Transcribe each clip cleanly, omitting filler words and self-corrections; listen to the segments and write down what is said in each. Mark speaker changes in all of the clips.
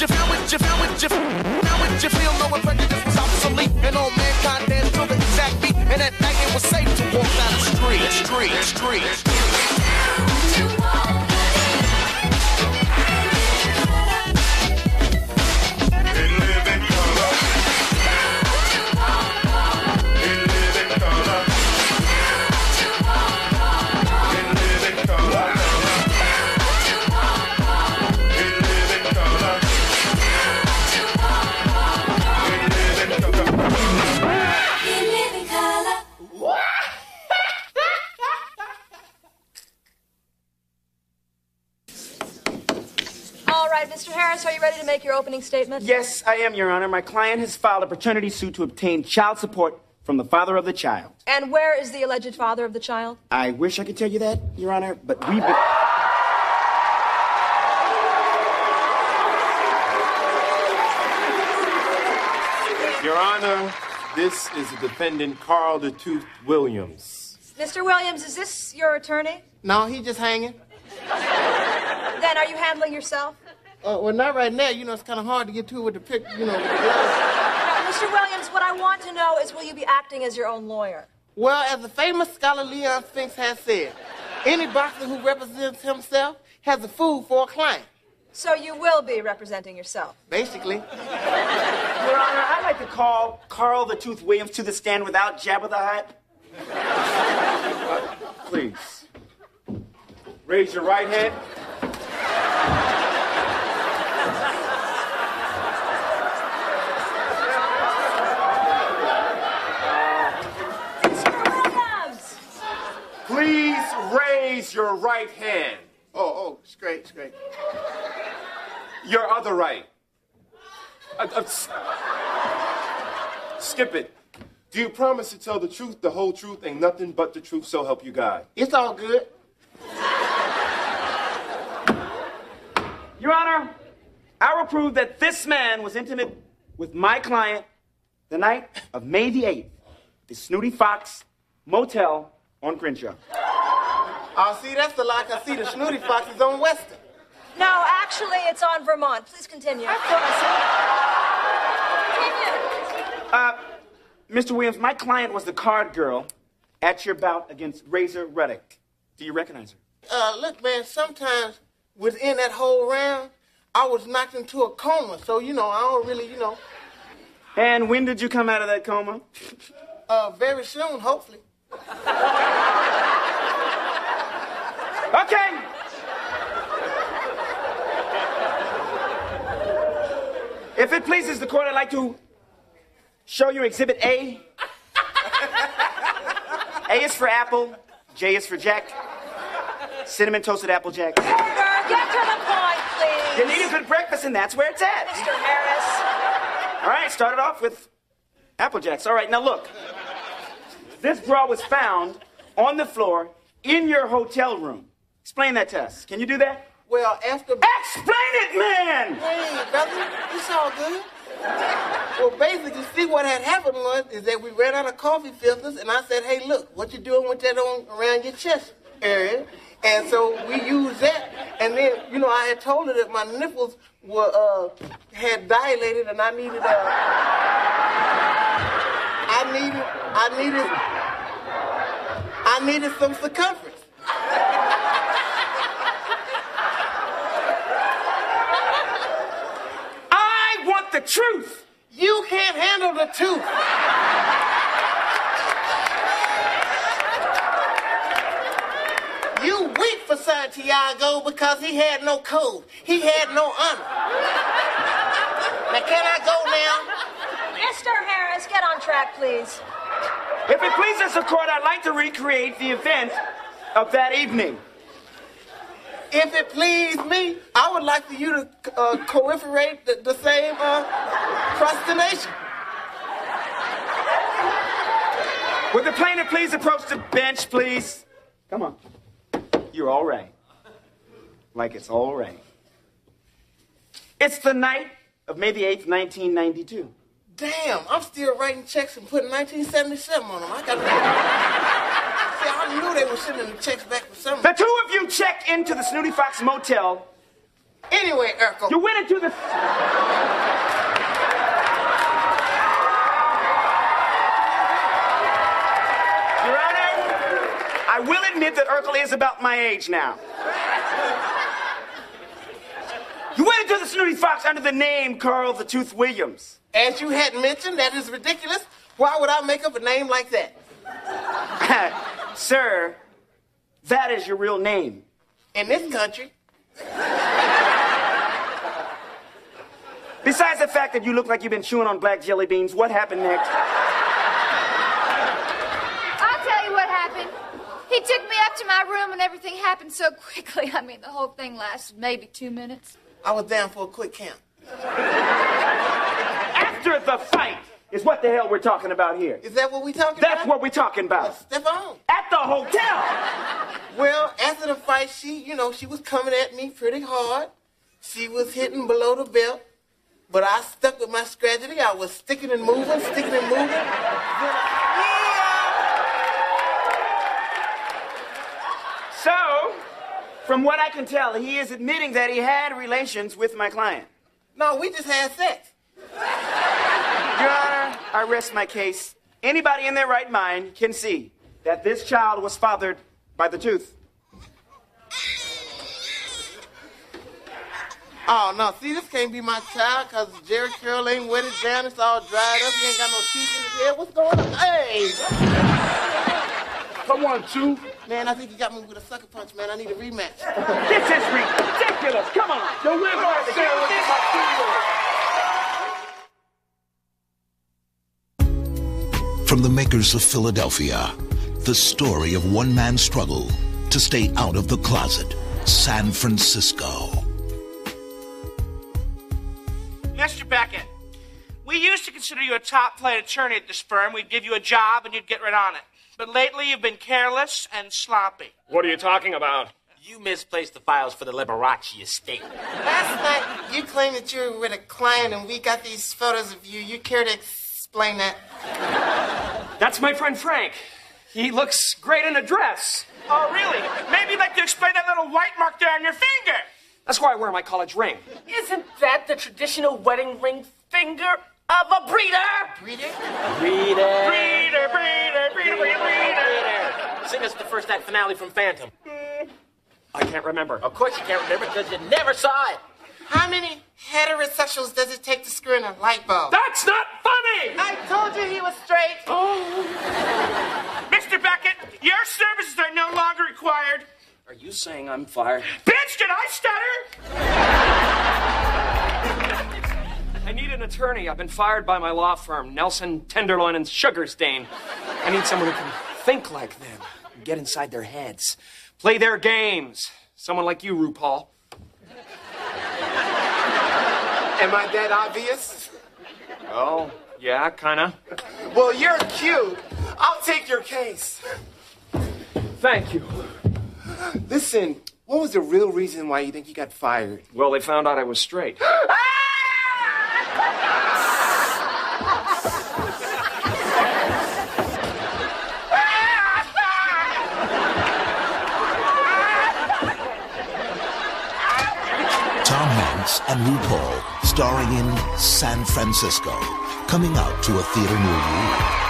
Speaker 1: you feel no prejudice was obsolete, and all mankind danced to the exact beat, and at night it was safe to walk down the street.
Speaker 2: Mr. Harris, are you ready to make your opening statement?
Speaker 3: Yes, I am, Your Honor. My client has filed a paternity suit to obtain child support from the father of the child.
Speaker 2: And where is the alleged father of the child?
Speaker 3: I wish I could tell you that, Your Honor, but we've been...
Speaker 4: Your Honor, this is the defendant, Carl the Tooth Williams.
Speaker 2: Mr. Williams, is this your attorney?
Speaker 5: No, he just hanging.
Speaker 2: Then are you handling yourself?
Speaker 5: Well, not right now. You know, it's kind of hard to get to with the picture, you know.
Speaker 2: Now, Mr. Williams, what I want to know is, will you be acting as your own lawyer?
Speaker 5: Well, as the famous scholar Leon Spinks has said, any boxer who represents himself has a fool for a client.
Speaker 2: So you will be representing yourself?
Speaker 5: Basically.
Speaker 3: Your Honor, I'd like to call Carl the Tooth Williams to the stand without Jabba the Hutt.
Speaker 4: Please. Raise your right hand. Please raise your right hand.
Speaker 5: Oh, straight.
Speaker 4: Your other right. Skip it. Do you promise to tell the truth, the whole truth, and nothing but the truth, so help you God?
Speaker 5: It's all good.
Speaker 3: Your Honor, I will prove that this man was intimate with my client the night of May the 8th, the Snooty Fox Motel on Crenshaw.
Speaker 5: See, that's the lie. I see the Snooty Fox is on Western.
Speaker 2: No, actually, it's on Vermont. Please continue.
Speaker 3: Continue. Mr. Williams, my client was the card girl at your bout against Razor Reddick. Do you recognize her?
Speaker 5: Look, man, sometimes within that whole round, I was knocked into a coma. So, you know, I don't really, you know.
Speaker 3: And when did you come out of that coma?
Speaker 5: Very soon, hopefully.
Speaker 3: Okay. If it pleases the court, I'd like to show you Exhibit A. A is for apple, J is for Jack. Cinnamon toasted apple jack.
Speaker 2: Order, get to the point, please.
Speaker 3: You need a good breakfast, and that's where it's at.
Speaker 2: Mr. Harris.
Speaker 3: All right, started off with apple jacks. All right, now look. This bra was found on the floor in your hotel room. Explain that to us. Can you do that?
Speaker 5: Well, after...
Speaker 3: Explain it, man!
Speaker 5: Hey, brother, it's all good. Well, basically, see what had happened is that we ran out of coffee filters, and I said, hey, look, what you doing with that on around your chest area? And so we used that, and then, you know, I had told her that my nipples were, had dilated, and I needed some circumference.
Speaker 3: I want the truth.
Speaker 5: You can't handle the truth. You weak for Santiago because he had no code. He had no honor. Now, can I go now?
Speaker 2: Mr. Harris, get on track, please.
Speaker 3: If it pleases the court, I'd like to recreate the event of that evening.
Speaker 5: If it please me, I would like for you to coiferate the same prostration.
Speaker 3: Would the plaintiff please approach the bench, please? Come on. You're all right. Like it's all right. It's the night of May the 8th, 1992.
Speaker 5: Damn, I'm still writing checks and putting 1977 on them. I knew they were sending the checks back for something.
Speaker 3: The two of you checked into the Snooty Fox Motel
Speaker 5: Anyway, Urkel.
Speaker 3: You went into the... Your Honor, I will admit that Urkel is about my age now. You went into the Snooty Fox under the name Carl the Tooth Williams.
Speaker 5: As you had mentioned, that is ridiculous. Why would I make up a name like that?
Speaker 3: Sir, that is your real name.
Speaker 5: In this country.
Speaker 3: Besides the fact that you look like you've been chewing on black jelly beans, what happened next?
Speaker 6: I'll tell you what happened. He took me up to my room and everything happened so quickly. I mean, the whole thing lasted maybe 2 minutes.
Speaker 5: I was down for a quick count.
Speaker 3: After the fight is what the hell we're talking about here.
Speaker 5: Is that what we talking about?
Speaker 3: That's what we're talking about.
Speaker 5: Step on.
Speaker 3: At the hotel.
Speaker 5: Well, after the fight, she was coming at me pretty hard. She was hitting below the belt. But I stuck with my strategy. I was sticking and moving.
Speaker 3: So, from what I can tell, he is admitting that he had relations with my client.
Speaker 5: No, we just had sex.
Speaker 3: Your Honor, I rest my case. Anybody in their right mind can see that this child was fathered by the tooth.
Speaker 5: Oh, no, see, this can't be my child because Jerry Curl ain't wet it down. It's all dried up. He ain't got no teeth in his head. What's going on? Hey!
Speaker 7: Come on, Chew.
Speaker 5: Man, I think he got me with a sucker punch, man. I need a rematch.
Speaker 3: This is ridiculous. Come on.
Speaker 7: Yo, where's my
Speaker 8: From the makers of Philadelphia, the story of one man's struggle to stay out of the closet, San Francisco.
Speaker 9: Mr. Beckett, we used to consider you a top-flight attorney at this firm. We'd give you a job and you'd get right on it. But lately you've been careless and sloppy.
Speaker 7: What are you talking about?
Speaker 10: You misplaced the files for the Liberace estate.
Speaker 5: Last night, you claimed that you were with a client and we got these photos of you. You care to explain that?
Speaker 7: That's my friend Frank. He looks great in a dress.
Speaker 9: Oh, really? Maybe you'd like to explain that little white mark there on your finger.
Speaker 7: That's why I wear my college ring.
Speaker 9: Isn't that the traditional wedding ring finger of a breeder?
Speaker 5: Breeder?
Speaker 9: Breeder.
Speaker 10: Sing us the first act finale from Phantom.
Speaker 7: I can't remember.
Speaker 10: Of course you can't remember because you never saw it.
Speaker 5: How many heterosexuals does it take to screw in a light bulb?
Speaker 7: That's not funny!
Speaker 5: I told you he was straight.
Speaker 7: Oh.
Speaker 9: Mr. Beckett, your services are no longer required.
Speaker 7: Are you saying I'm fired?
Speaker 9: Bitch, did I stutter?
Speaker 7: I need an attorney. I've been fired by my law firm, Nelson, Tenderloin, and Sugarstain. I need someone who can think like them, get inside their heads, play their games. Someone like you, RuPaul.
Speaker 4: Am I that obvious?
Speaker 7: Oh, yeah, kinda.
Speaker 4: Well, you're cute. I'll take your case.
Speaker 7: Thank you.
Speaker 4: Listen, what was the real reason why you think you got fired?
Speaker 7: Well, they found out I was straight.
Speaker 8: Tom Hanks and RuPaul, starring in San Francisco, coming out to a theater near you.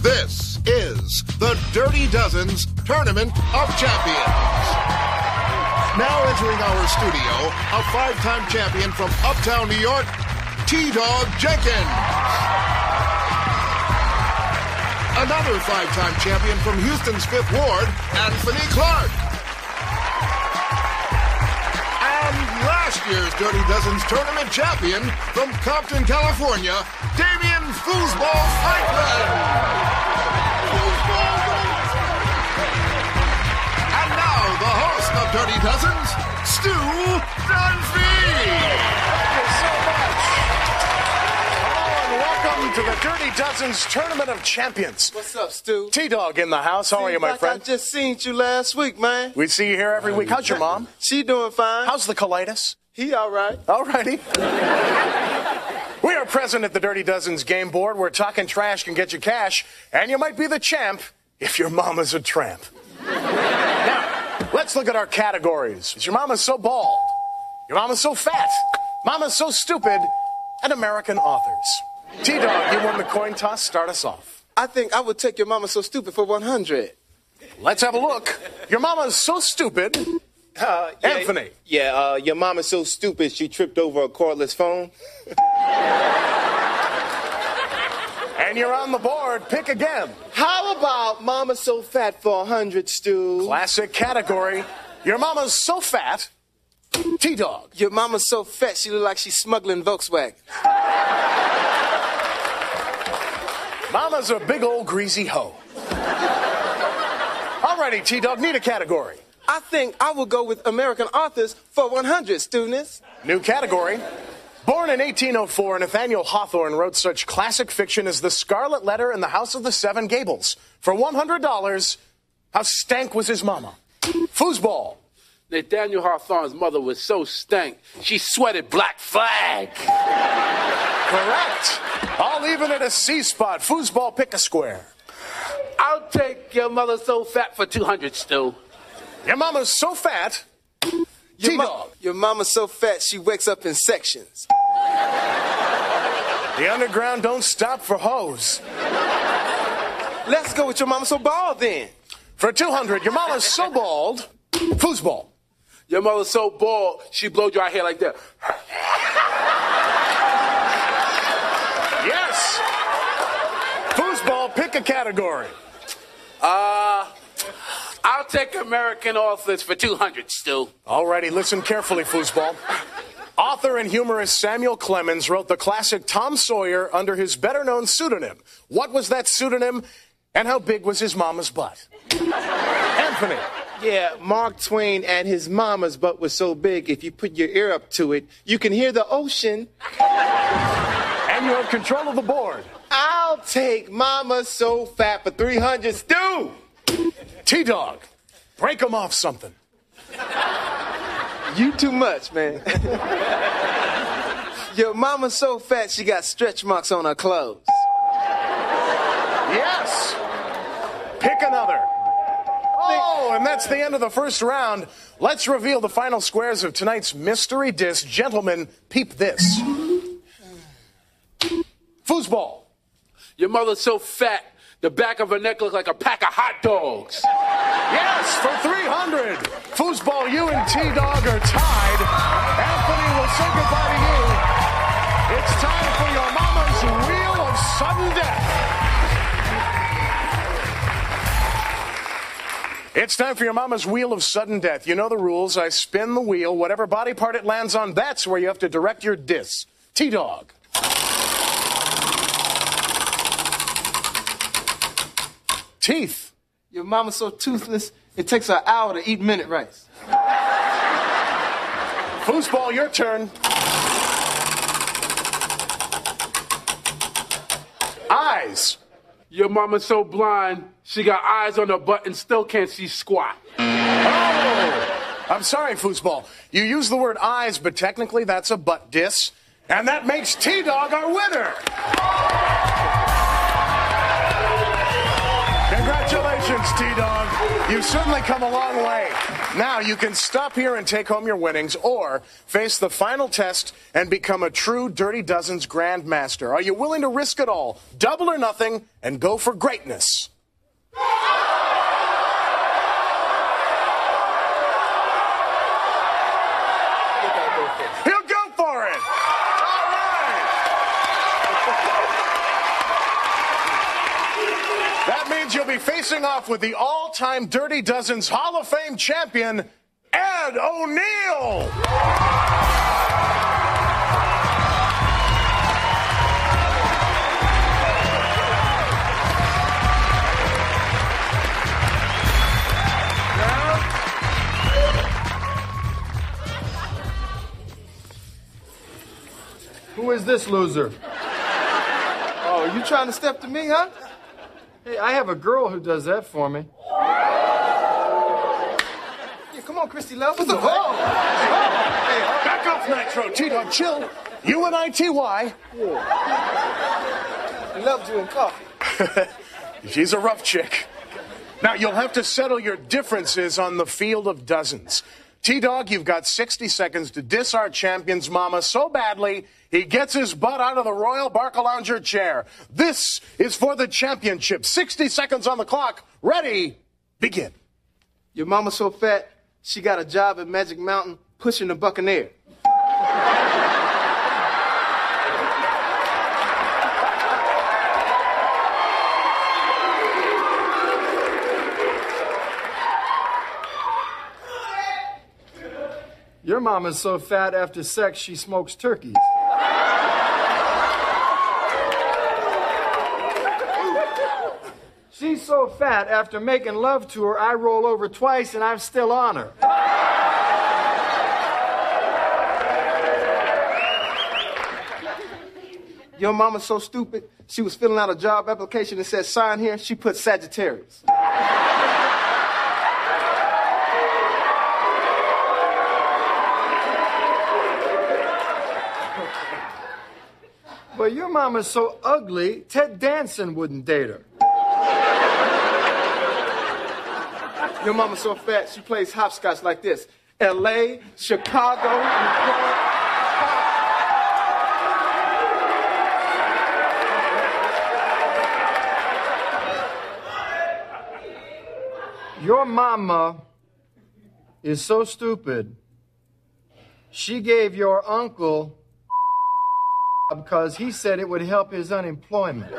Speaker 8: This is the Dirty Dozen's Tournament of Champions. Now entering our studio, a five-time champion from Uptown New York, T-Dog Jenkins. Another five-time champion from Houston's Fifth Ward, Anthony Clark. And last year's Dirty Dozen's tournament champion from Compton, California, Damian Foosball Franklin. And now the host of Dirty Dozens, Stu Dunphy.
Speaker 11: Thank you so much. Hello and welcome to the Dirty Dozen's Tournament of Champions.
Speaker 5: What's up, Stu?
Speaker 11: T-Dog in the house. How are you, my friend?
Speaker 5: I just seen you last week, man.
Speaker 11: We see you here every week. How's your mom?
Speaker 5: She doing fine.
Speaker 11: How's the colitis?
Speaker 5: He all right.
Speaker 11: All righty. We are present at the Dirty Dozen's game board where talking trash can get you cash, and you might be the champ if your mama's a tramp. Now, let's look at our categories. Is your mama so bald? Your mama's so fat? Mama's so stupid? And American authors. T-Dog, you won the coin toss. Start us off.
Speaker 5: I think I would take Your Mama So Stupid for 100.
Speaker 11: Let's have a look. Your mama's so stupid. Anthony.
Speaker 4: Yeah, your mama's so stupid she tripped over a cordless phone.
Speaker 11: And you're on the board. Pick again.
Speaker 4: How about Mama So Fat for 100, Stu?
Speaker 11: Classic category. Your mama's so fat. T-Dog.
Speaker 5: Your mama's so fat she look like she's smuggling Volkswagen.
Speaker 11: Mama's a big old greasy hoe. Alrighty, T-Dog, need a category.
Speaker 5: I think I will go with American authors for 100, students.
Speaker 11: New category. Born in 1804, Nathaniel Hawthorne wrote such classic fiction as The Scarlet Letter and The House of the Seven Gables. For $100, how stank was his mama? Foosball.
Speaker 12: Nathaniel Hawthorne's mother was so stank, she sweated Black Flag.
Speaker 11: Correct. I'll leave it at a C spot. Foosball, pick a square.
Speaker 12: I'll take Your Mother So Fat for 200, Stu.
Speaker 11: Your mama's so fat. T-Dog.
Speaker 5: Your mama's so fat she wakes up in sections.
Speaker 11: The underground don't stop for hoes.
Speaker 5: Let's go with Your Mama So Bald then.
Speaker 11: For 200, your mama's so bald. Foosball.
Speaker 12: Your mother's so bald, she blow dry hair like that.
Speaker 11: Yes. Foosball, pick a category.
Speaker 12: I'll take American authors for 200, Stu.
Speaker 11: Alrighty, listen carefully, Foosball. Author and humorist Samuel Clemens wrote the classic Tom Sawyer under his better-known pseudonym. What was that pseudonym, and how big was his mama's butt? Anthony.
Speaker 4: Yeah, Mark Twain and his mama's butt was so big, if you put your ear up to it, you can hear the ocean.
Speaker 11: And you have control of the board.
Speaker 4: I'll take Mama So Fat for 300, Stu.
Speaker 11: T-Dog, break him off something.
Speaker 5: You too much, man. Your mama's so fat she got stretch marks on her clothes.
Speaker 11: Yes. Pick another. Oh, and that's the end of the first round. Let's reveal the final squares of tonight's mystery disc. Gentlemen, peep this. Foosball.
Speaker 12: Your mother's so fat, the back of her neck looked like a pack of hot dogs.
Speaker 11: Yes, for 300. Foosball, you and T-Dog are tied. Anthony will say goodbye to you. It's time for your mama's Wheel of Sudden Death. It's time for your mama's Wheel of Sudden Death. You know the rules. I spin the wheel. Whatever body part it lands on, that's where you have to direct your disc. T-Dog. Teeth.
Speaker 5: Your mama's so toothless, it takes her an hour to eat minute rice.
Speaker 11: Foosball, your turn. Eyes.
Speaker 12: Your mama's so blind, she got eyes on her butt and still can't see squat.
Speaker 11: Oh! I'm sorry, Foosball. You use the word eyes, but technically that's a butt diss. And that makes T-Dog our winner. Congratulations, T-Dog. You've certainly come a long way. Now you can stop here and take home your winnings, or face the final test and become a true Dirty Dozen's Grand Master. Are you willing to risk it all, double or nothing, and go for greatness? He'll go for it. All right. That means you'll be facing off with the all-time Dirty Dozen's Hall of Fame champion, Ed O'Neill.
Speaker 13: Who is this loser?
Speaker 12: Oh,
Speaker 5: Oh, you trying to step to me, huh?
Speaker 13: Hey, I have a girl who does that for me.
Speaker 5: Yeah, come on, Christy Love. What's up?
Speaker 11: Back off, Nitro. T-Dog, chill. U-N-I-T-Y.
Speaker 5: He loves you in coffee.
Speaker 11: She's a rough chick. Now, you'll have to settle your differences on the field of dozens. T-Dog, you've got 60 seconds to diss our champion's mama so badly, he gets his butt out of the Royal Barcalounger chair. This is for the championship. 60 seconds on the clock. Ready, begin.
Speaker 5: Your mama's so fat, she got a job at Magic Mountain pushing the Buccaneer.
Speaker 13: Your mama's so fat after sex she smokes turkeys. She's so fat after making love to her, I roll over twice and I'm still on her.
Speaker 5: Your mama's so stupid, she was filling out a job application that said sign here, she put Sagittarius.
Speaker 13: But your mama's so ugly, Ted Danson wouldn't date her.
Speaker 5: Your mama's so fat, she plays hopscotch like this. L.A., Chicago, New York.
Speaker 13: Your mama is so stupid, she gave your uncle because he said it would help his unemployment.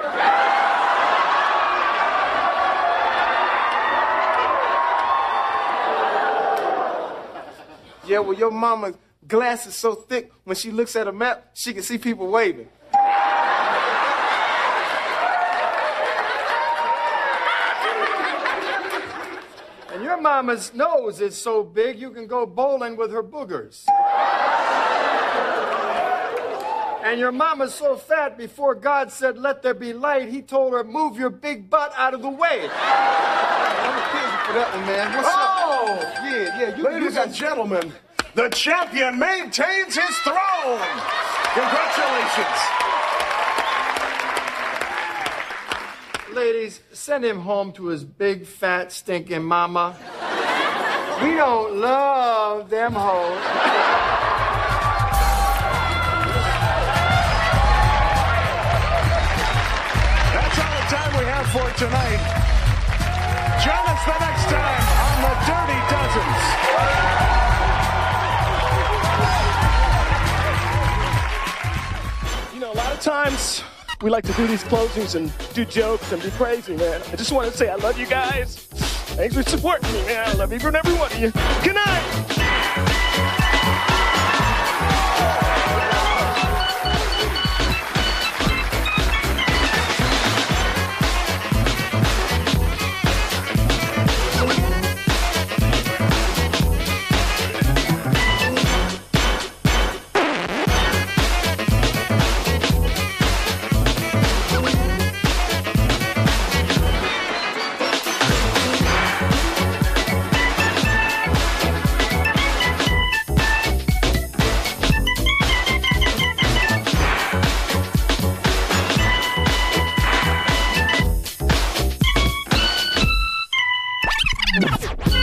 Speaker 5: Yeah, well, your mama's glass is so thick, when she looks at a map, she can see people waving.
Speaker 13: And your mama's nose is so big you can go bowling with her boogers. And your mama's so fat, before God said, let there be light, he told her, move your big butt out of the way.
Speaker 5: I'm a kid for that one, man. What's up? Yeah.
Speaker 11: Ladies and gentlemen, the champion maintains his throne. Congratulations.
Speaker 13: Ladies, send him home to his big, fat, stinking mama. We don't love them hoes.
Speaker 11: That's all the time we have for tonight. Join us the next time on the Dirty Dozens.
Speaker 14: You know, a lot of times we like to do these closings and do jokes and be crazy, man. I just want to say I love you guys. Thanks for supporting me, man. I love each and every one of you. Good night.
Speaker 1: Thank you.